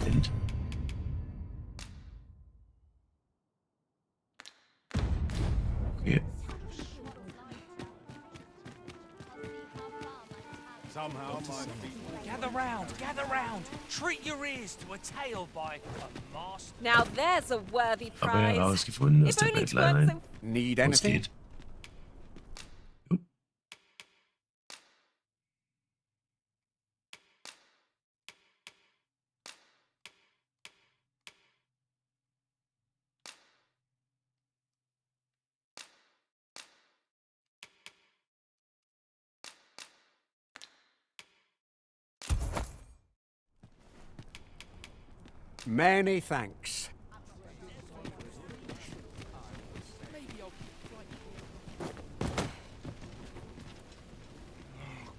Moment. Okay. Gather round. Treat your ears to a tale by a master. Now there's a worthy Aber prize. herausgefunden, dass If der only Bettler twerks rein Need anything? ausgeht. Jupp. Many thanks.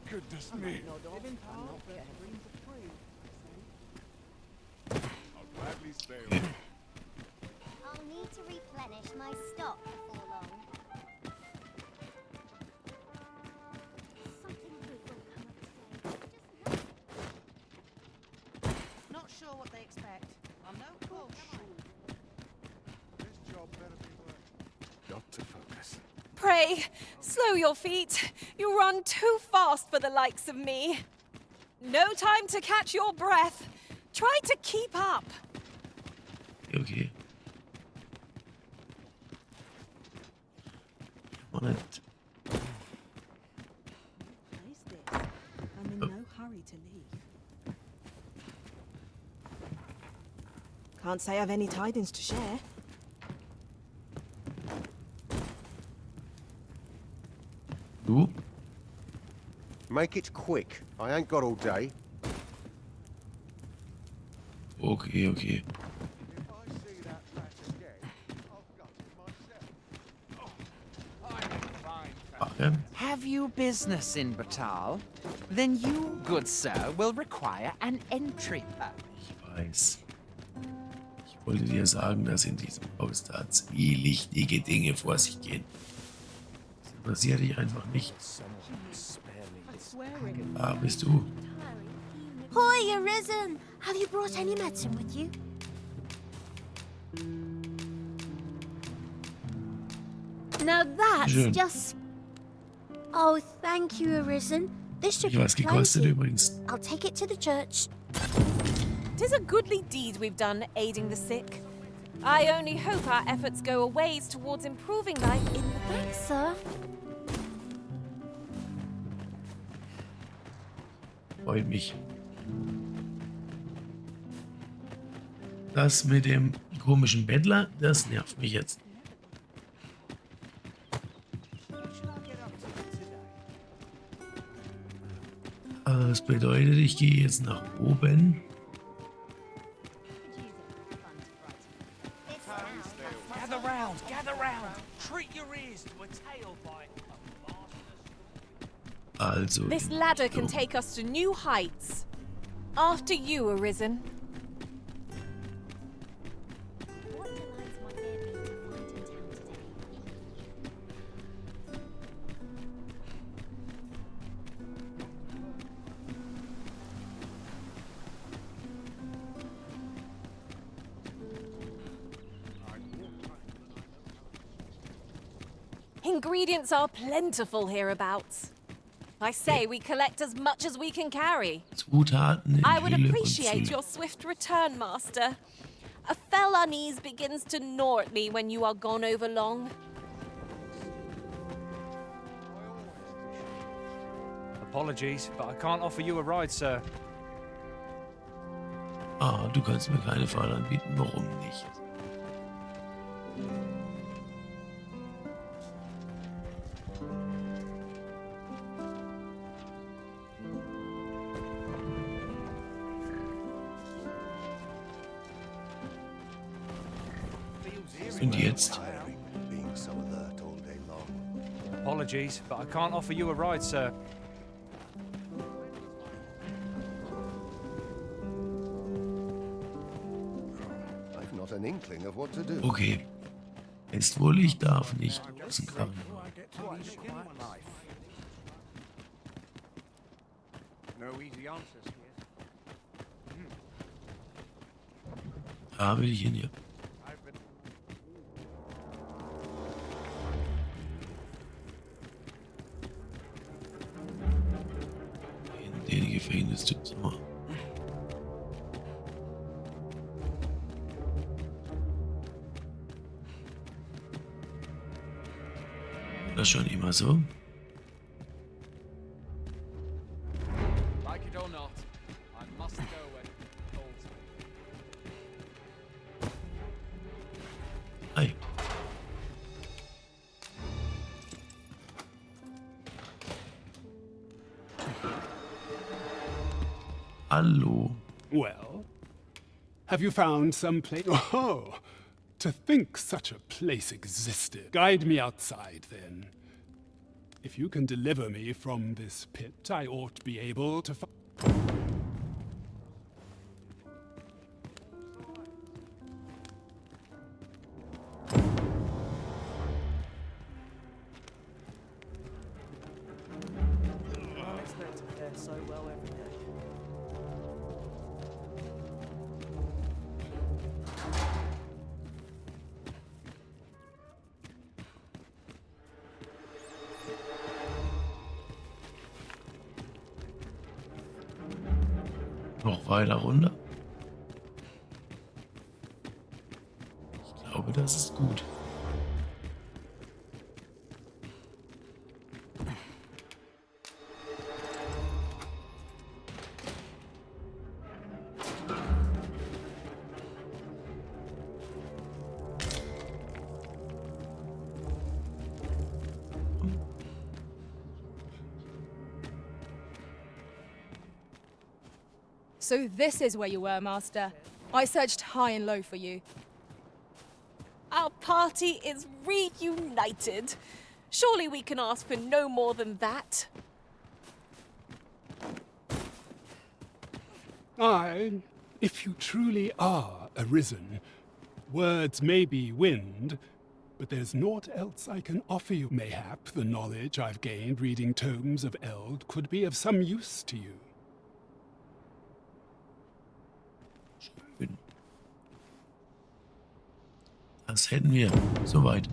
Goodness me. I'll need to replenish my stock before long. Something good will come up today. Not sure what they expect. I'm no coach. This job better be worth. Got to focus. Pray, slow your feet. You run too fast for the likes of me. No time to catch your breath. Try to keep up. Okay. Moment. Place this. I'm in no hurry to leave. Can't say I've any tidings to share. Du? Make it quick. I ain't got all day. Okay, okay. If I see that rat again, I'll gut it myself. Oh, I'm fine. Ware. Have you business in Batal? Then you, good sir, will require an entry permit. Ich weiß. Ich wollte dir sagen, dass in diesem Haus tatsächlich wichtige Dinge vor sich gehen. Das interessiert dich einfach nicht. Ah, bist du? Hoy, Arisen! Have you brought any medicine with you? Now that's Schön. just... Oh, thank you, Arisen. This should Wie be was gekostet plenty. übrigens? I'll take it to the church. 'Tis a goodly deed we've done aiding the sick. I only hope our efforts go a ways towards improving life in the Thanks, sir. Freut mich. Das mit dem komischen Bettler, das nervt mich jetzt. Das bedeutet, ich gehe jetzt nach oben. Gather round. Treat your ears to a tale by a master. Also. This in ladder can Richtung- take us to new heights. After you, Arisen. What delights might there be to find in town today? Ingredients are plentiful hereabouts. I say we collect as much as we can carry. Zutaten in I would Hülle und appreciate Fülle. your swift return, Master. A fell unease begins to gnaw at me when you are gone over long. Apologies, but I can't offer you a ride, sir. Ah, du kannst mir keine Fahrt anbieten. Warum nicht? Und jetzt? Being so alert all day long. Apologies, but I can't offer you a ride, sir. I've not an inkling of what to do. Okay. Ist wohl, ich darf nicht großen Karren. No easy answers here. Da will ich hin, ja. I've been In den Gefängnistür. Das schon immer so? Like it or not, I must go when it calls me. Hi. Hallo. Well, have you found some place? Oh, to think such a place existed. Guide me outside, then. If you can deliver me from this pit, I ought to be able to I expect to fare so well every day. Noch weiter runter. Ich glaube, das ist gut. So this is where you were, Master. I searched high and low for you. Our party is reunited. Surely we can ask for no more than that. If you truly are arisen, words may be wind, but there's naught else I can offer you. Mayhap the knowledge I've gained reading tomes of Eld could be of some use to you. Schön. Das hätten wir. Soweit.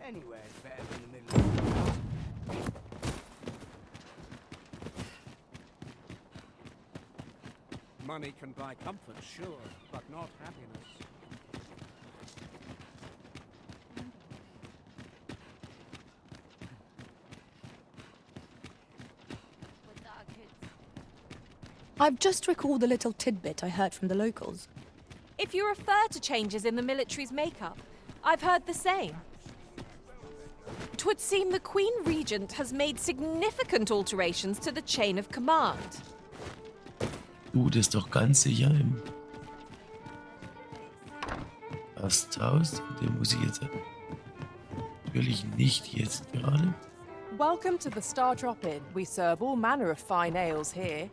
Anywhere's better than the middle of the woods. Money can buy comfort, sure, but not happiness. I've just recalled a little tidbit I heard from the locals. If you refer to changes in the military's makeup, I've heard the same. 'Twould seem the Queen Regent has made significant alterations to the chain of command. Du, das ist doch ganz sicher im Gasthaus. Den muss ich jetzt natürlich nicht jetzt gerade. Welcome to the Star Drop-In. We serve all manner of fine ales here.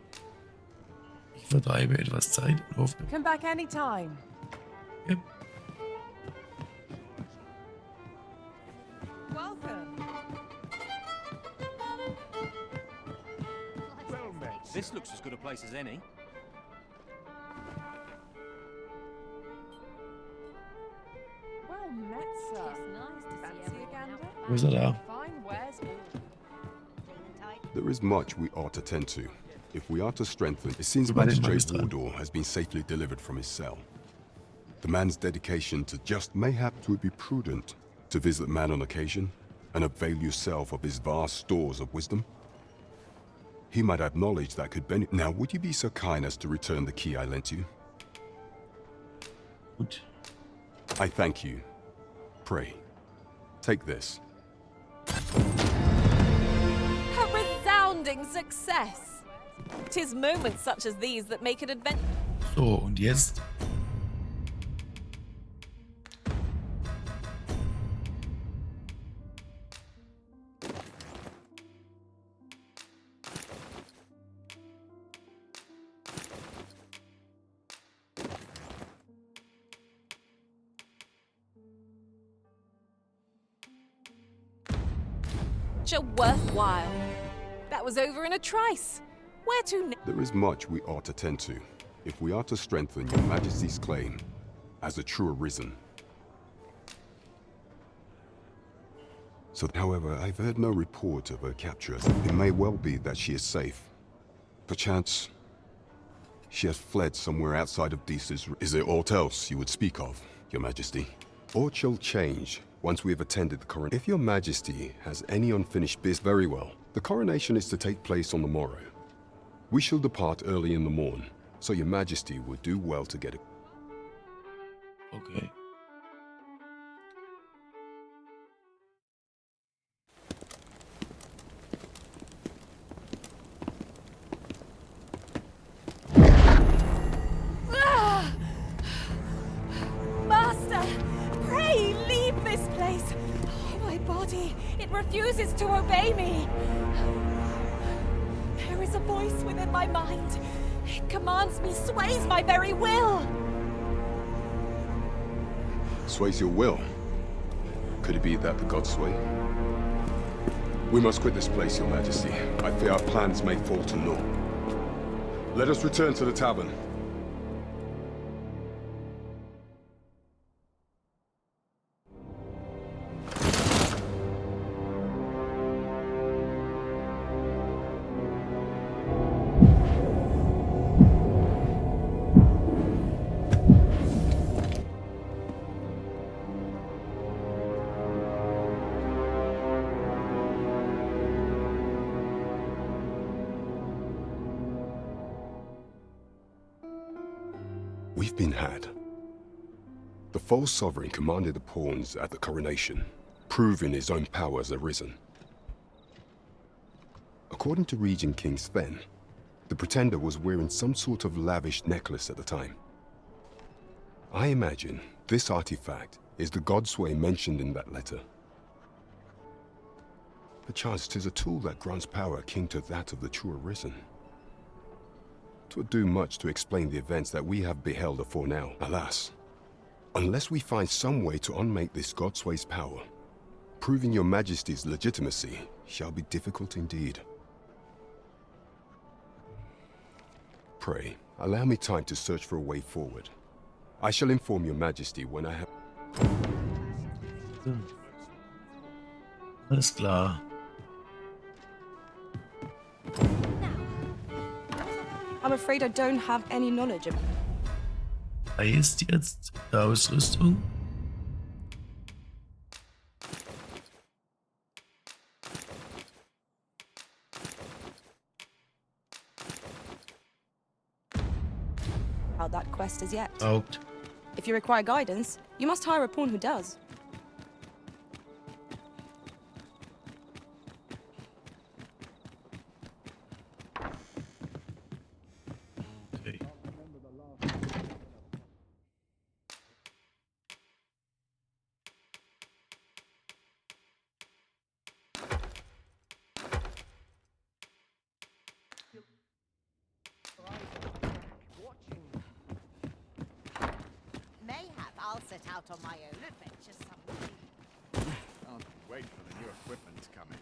Ich vertreibe etwas Zeit und hoffe. Come back anytime. Ja. Welcome. well met. This looks as good a place as any. Well met, sir. Fancy a gander? Wo ist er da? Fine wares all. There is much we ought to tend to. If we are to strengthen, it seems Über den Magistrate Magistrat. Wardor has been safely delivered from his cell. The man's dedication to just mayhap it would be prudent to visit the man on occasion and avail yourself of his vast stores of wisdom. He might have knowledge that could benefit. Now, would you be so kind as to return the key I lent you? Gut. I thank you. Pray, take this. A resounding success! 'Tis moments such as these that make an adventure. So, und jetzt? Worthwhile. That was over in a trice. Where to There is much we ought to tend to, if we are to strengthen your Majesty's claim as a true Arisen. So, however, I've heard no report of her capture. It may well be that she is safe. Perchance, she has fled somewhere outside of Deesa's. Is there aught else you would speak of, Your Majesty? Aught shall change once we have attended the coronation. If Your Majesty has any unfinished business, very well. The coronation is to take place on the morrow. We shall depart early in the morn, so Your Majesty would do well to get it. Okay. Master, pray leave this place. Oh, my body, it refuses to obey me. There is a voice within my mind. It commands me, sways my very will. Sways your will? Could it be that the gods sway? We must quit this place, Your Majesty. I fear our plans may fall to naught. Let us return to the tavern. We've been had. The false sovereign commanded the pawns at the coronation, proving his own power as Arisen. According to Regent King Sven, the pretender was wearing some sort of lavish necklace at the time. I imagine this artifact is the Godsway mentioned in that letter. Perchance 'tis a tool that grants power akin to that of the true Arisen. 'Twould do much to explain the events that we have beheld afore now. Alas, unless we find some way to unmake this Godsway's power, proving Your Majesty's legitimacy shall be difficult indeed. Pray, allow me time to search for a way forward. I shall inform Your Majesty when I have... Alles klar. I'm afraid I don't have any knowledge of... Da ist jetzt die Ausrüstung. how that quest as yet. Out. If you require guidance, you must hire a pawn who does. Okay. Mayhap I'll set out on my own adventures someday. Can't wait for the new equipment to come in.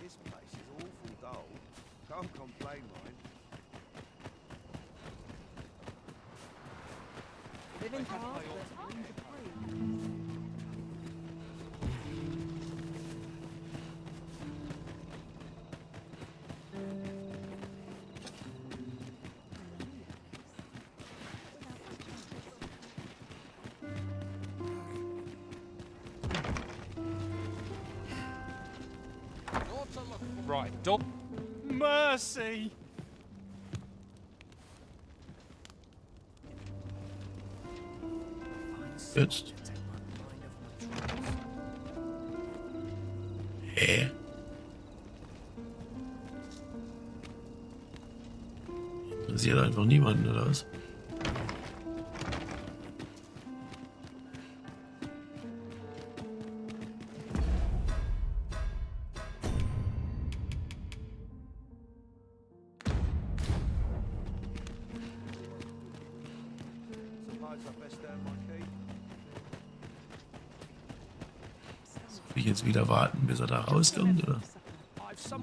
This place is awful dull. Can't complain, mind. Living hard, Right, dog. Mercy! Jetzt. Hä? Interessiert einfach niemanden, oder was? Suppose I best earn my keep. Soll ich jetzt wieder warten, bis er da rauskommt, oder?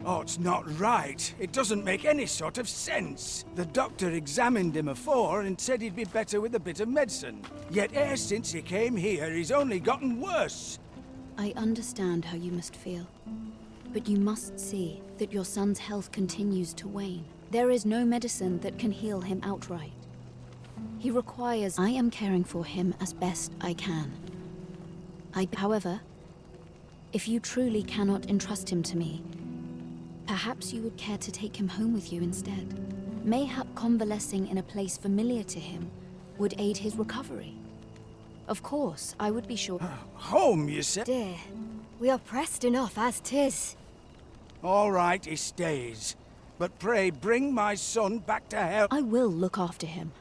Oh, it's not right. It doesn't make any sort of sense. The doctor examined him afore and said he'd be better with a bit of medicine. Yet ever since he came here, he's only gotten worse. I understand how you must feel. But you must see that your son's health continues to wane. There is no medicine that can heal him outright. He requires... I am caring for him as best I can. However, if you truly cannot entrust him to me, perhaps you would care to take him home with you instead. Mayhap convalescing in a place familiar to him would aid his recovery. Of course, I would be sure... Home, you said? Dear, we are pressed enough as 'tis. All right, he stays. But pray bring my son back to health. I will look after him.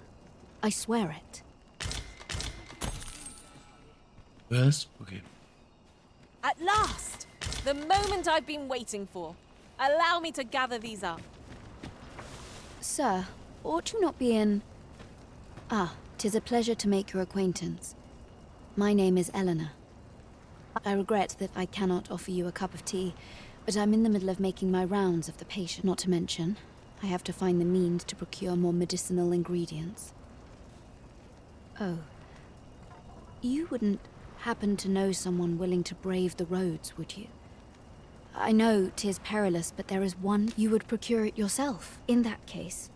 I swear it. Was? Okay. At last! The moment I've been waiting for. Allow me to gather these up. Sir, ought you not be in... Ah, 'tis a pleasure to make your acquaintance. My name is Eleanor. I regret that I cannot offer you a cup of tea, but I'm in the middle of making my rounds of the patient. Not to mention, I have to find the means to procure more medicinal ingredients. Oh. You wouldn't happen to know someone willing to brave the roads, would you? I know 'tis perilous, but there is one you would procure it yourself. In that case,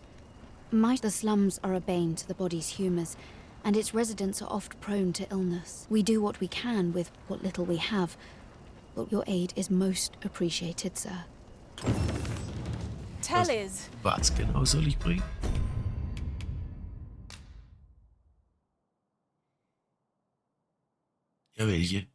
the slums are a bane to the body's humours, and its residents are oft prone to illness. We do what we can with what little we have, but your aid is most appreciated, sir. Tell is... Was genau soll ich bringen? Ja, welche?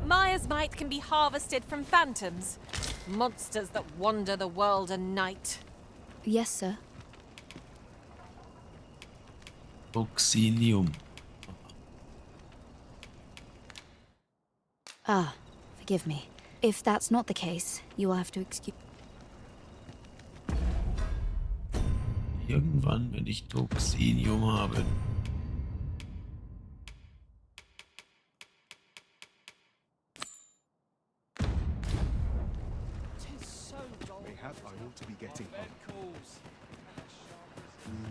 Maya's might can be harvested from phantoms. Monsters that wander the world a night. Yes, sir. Oxinium. Ah, forgive me. If that's not the case, you will have to excuse... Irgendwann, wenn ich Toxinium habe. Mayhap I ought to be getting home.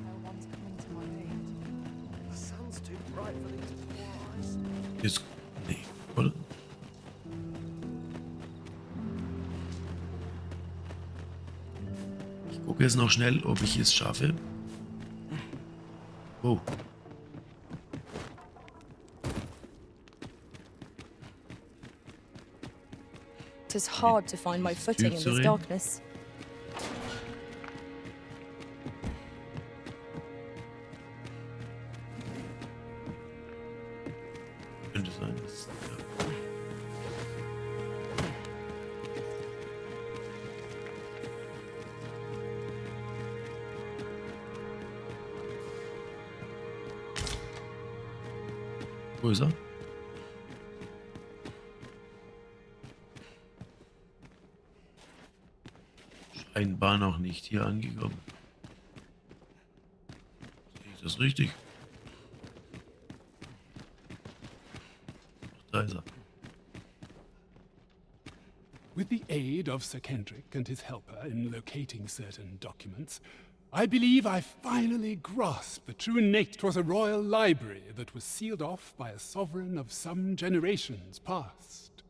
No one's coming to my aid. The sun's too bright for these poor eyes. Ist. Nee, oder? Ich gucke jetzt noch schnell, ob ich es schaffe. Oh. It is hard to find my footing in this darkness. Könnte sein, dass... Ja. Wo ist er? Scheinbar noch nicht hier angekommen. Sehe ich das richtig? Ach, da ist er. With the aid of Sir Kendrick and his helper in locating certain documents, I believe I finally grasped the true nature. 'Twas a royal library that was sealed off by a sovereign of some generations past.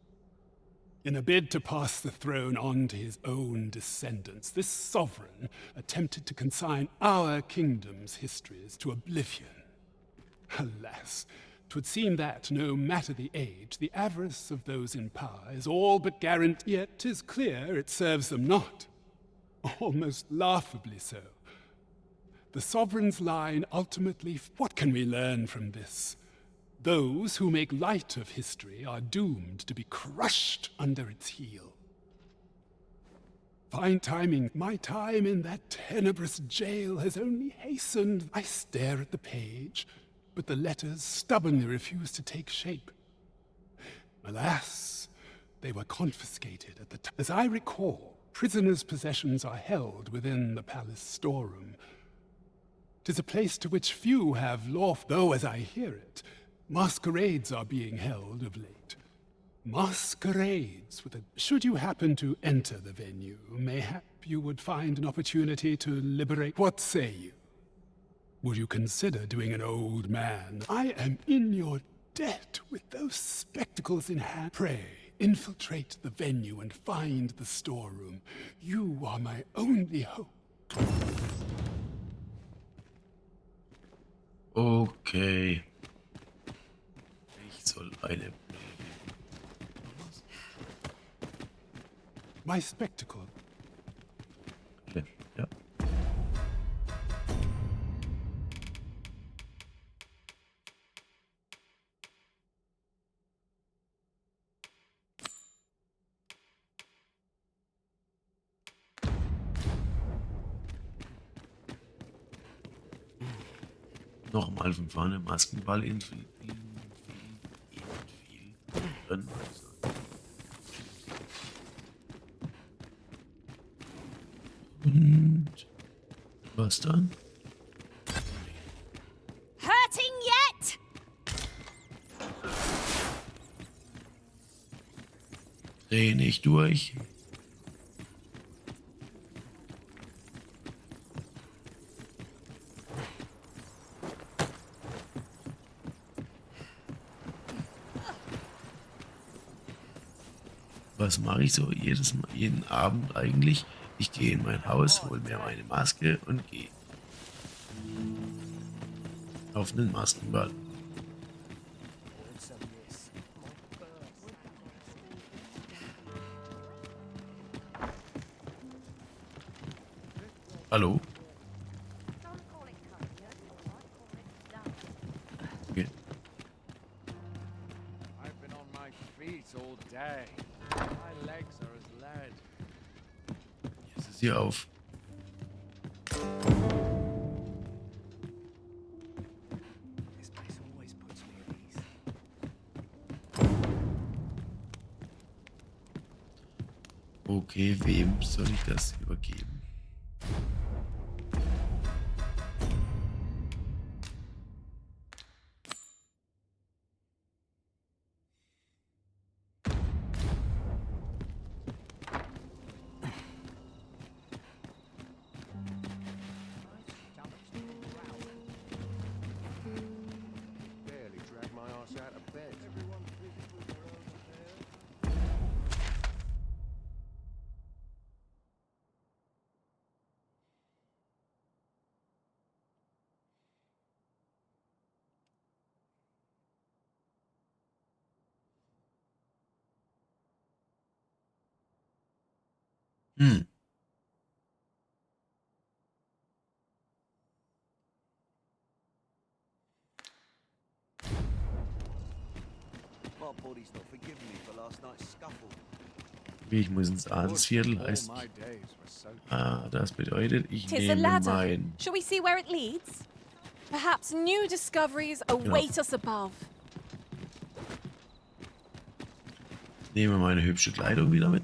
In a bid to pass the throne on to his own descendants, this sovereign attempted to consign our kingdom's histories to oblivion. Alas, 'twould seem that, no matter the age, the avarice of those in power is all but guaranteed. Yet 'tis clear it serves them not. Almost laughably so. The sovereign's line ultimately... What can we learn from this? Those who make light of history are doomed to be crushed under its heel. Fine timing. My time in that tenebrous jail has only hastened. I stare at the page, but the letters stubbornly refuse to take shape. Alas, they were confiscated at the time. As I recall, prisoners' possessions are held within the palace storeroom. 'Tis a place to which few have lawful, though as I hear it, masquerades are being held of late. Masquerades with a... Should you happen to enter the venue, mayhap you would find an opportunity to liberate... What say you? Would you consider doing an old man? I am in your debt with those spectacles in hand. Pray, infiltrate the venue and find the storeroom. You are my only hope. Okay. Ich soll eine... My spectacle. Okay, ja. Nochmal von vorne Maskenball infiltrieren. Und was dann? Hurting yet? Dreh nicht durch. Was mache ich so jeden Abend eigentlich? Ich gehe in mein Haus, hole mir meine Maske und gehe auf einen Maskenball. Hallo? Okay. I've been on my feet all day. My legs are as lead. Jetzt ist hier auf. This place always puts me at ease. Okay, wem soll ich das übergeben? Barely drag my ass out of bed. Everyone's busy with their own affairs. My body's not forgiving me for last night's scuffle. Ich muss ins Adelsviertel, heißt All my days were so das bedeutet, ich Tis a nehme ladder. mein... Shall we see where it leads? Perhaps new discoveries await us above. Nehme meine hübsche Kleidung wieder mit.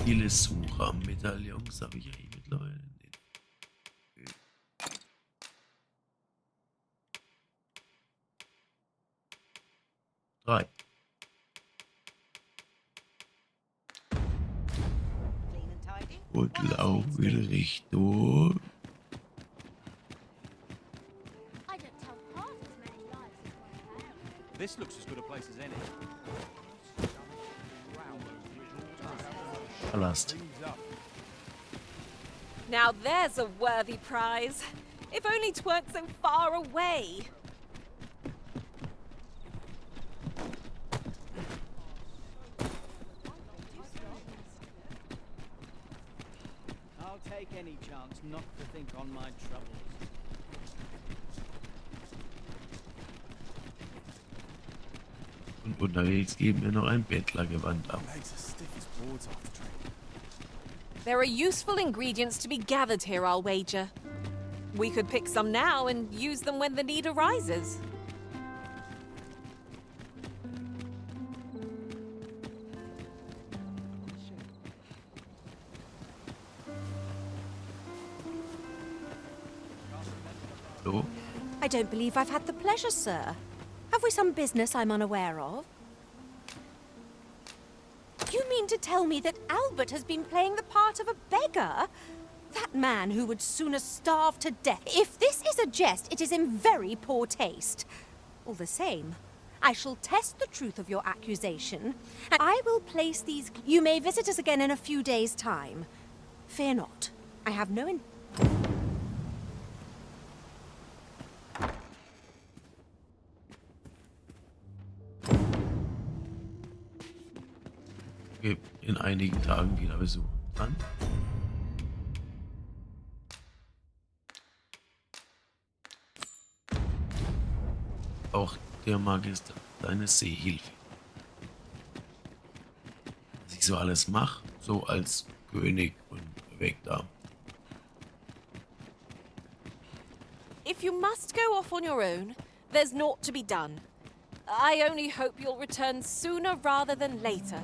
Wie viele Sucher-Medaillons habe ich eigentlich mittlerweile? Nee. 3. Und laufen wieder Richtung. This looks as good a place as any. Palast. Now there's a worthy prize. If only 'tweren't so far away. I'll take any chance not to think on my troubles. Und unterwegs geben wir noch ein Bettlergewand ab. There are useful ingredients to be gathered here, I'll wager. We could pick some now and use them when the need arises. So, I don't believe I've had the pleasure, sir. Have we some business I'm unaware of? You mean to tell me that Albert has been playing the part of a beggar? That man who would sooner starve to death. If this is a jest, it is in very poor taste. All the same, I shall test the truth of your accusation, and I will place these... You may visit us again in a few days' time. Fear not. I have no... okay, in einigen Tagen wieder besuchen. Dann. Auch der Magister, deine Seehilfe. Was ich so alles mache, so als König und Erweckter. If you must go off on your own, there's naught to be done. I only hope you'll return sooner rather than later.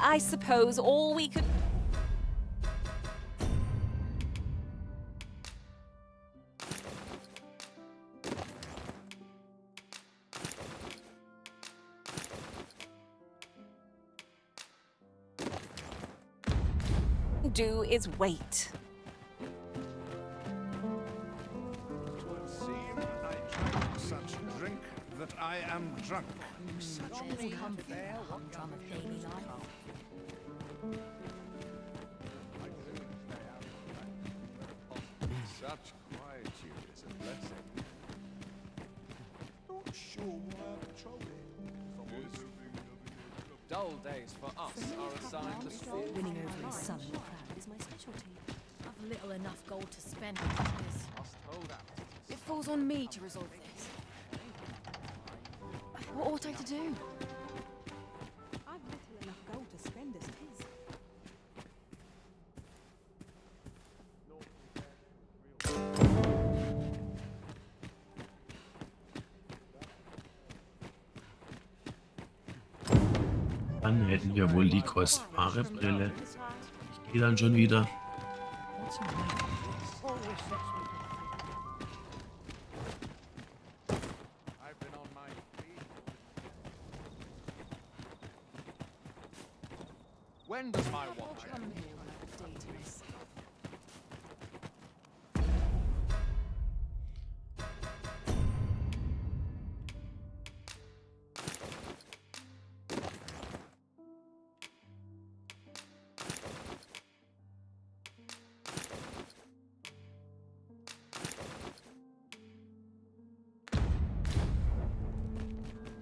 I suppose all we could... do is wait. Twould seem I drank such drink that I am drunk. Such daily life. Such quietude is a blessing. Not sure why I patrol it. Dull days for us are assigned the school. Winning over his son and crowd is my specialty. I've little enough gold to spend on this. It falls on me to resolve this. What ought I to do? I've little enough gold to spend as it is. Dann hätten wir wohl die kostbare Brille. Ich gehe dann schon wieder. When does my watch Come here when I have a day to myself.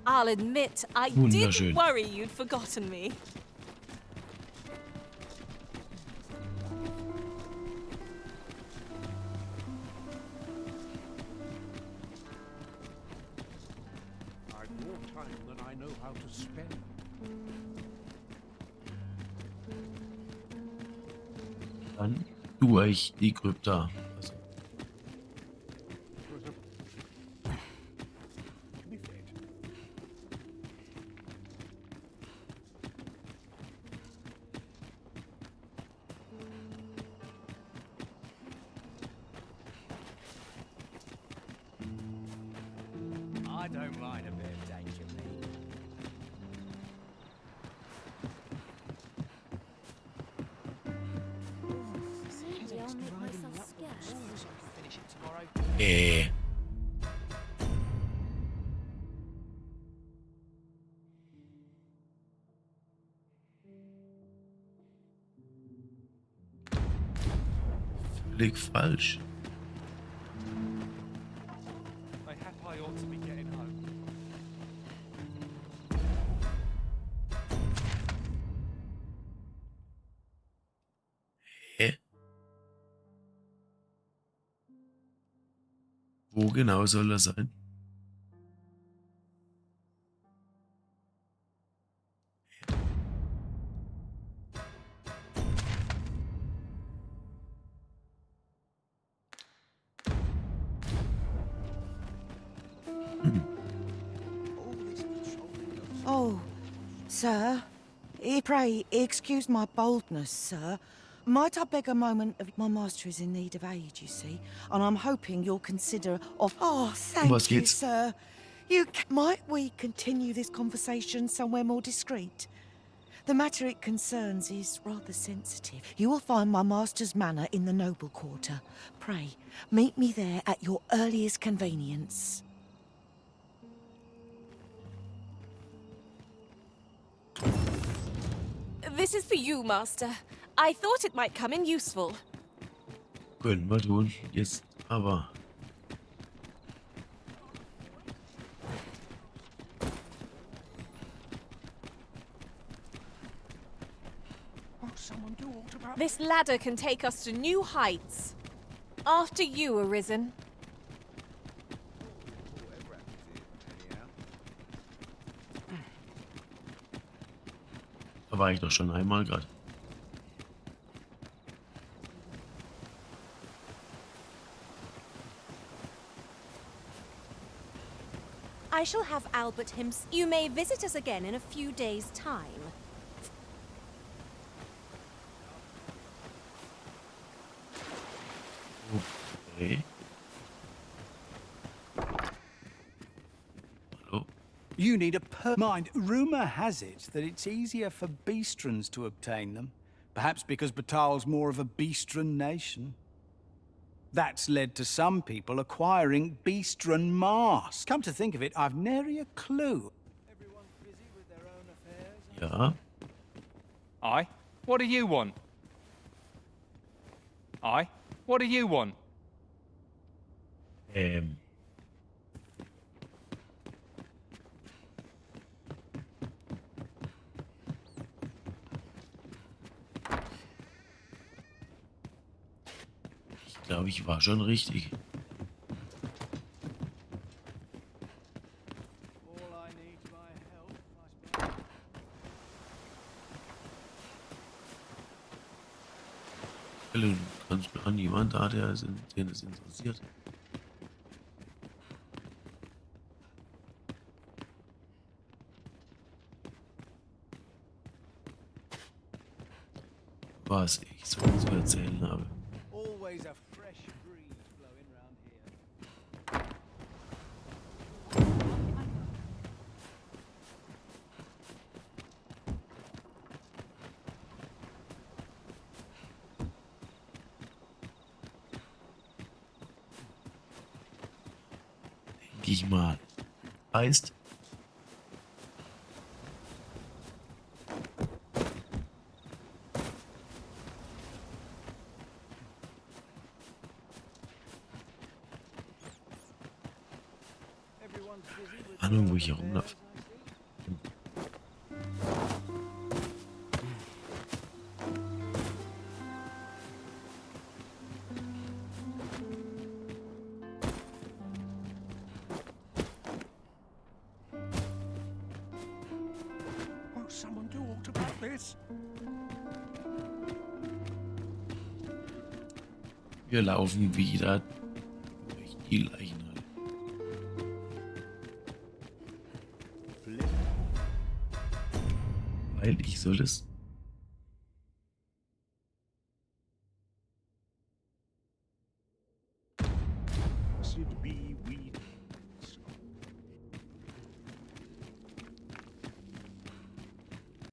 I'll admit, I Wunderschön. did worry you'd forgotten me. I've more time than I know how to spend. Dann tue ich die Krypta. Also, I don't mind a bit of danger, me. Maybe I'll make myself scarce. Finish it tomorrow. äh. völlig falsch. Mayhap I ought to be getting home. Hä? Wo genau soll das sein? Oh, sir. Pray, excuse my boldness, sir. Might I beg a moment of... My master is in need of aid, you see, and I'm hoping you'll consider... Oh, thank Was you, geht's? sir. Might we continue this conversation somewhere more discreet? The matter it concerns is rather sensitive. You will find my master's manor in the noble quarter. Pray, meet me there at your earliest convenience. This is for you, Master. I thought it might come in useful. Können wir tun. Jetzt aber. This ladder can take us to new heights. After you, Arisen. Da war ich doch schon einmal gerade. I shall have Albert himself. You may visit us again in a few days' time. Okay. Hallo? You need a mind. Rumor has it that it's easier for Beastrons to obtain them. Perhaps because Batal's more of a Beastron nation. That's led to some people acquiring Beastron masks. Come to think of it, I've nary a clue. Everyone's busy with their own affairs. Ja. Aye? What do you want? Aye? What do you want? Ich glaube, ich war schon richtig. Du kannst mir an jemand da, den es interessiert. Was ich so zu erzählen habe. Always a fresh breeze blowing round here. Denke ich mal. Heißt, Ahnung, wo ich hier rumlaufe. Won't someone do aught about this? Wir laufen wieder durch die Leichenhalle. Weil ich soll es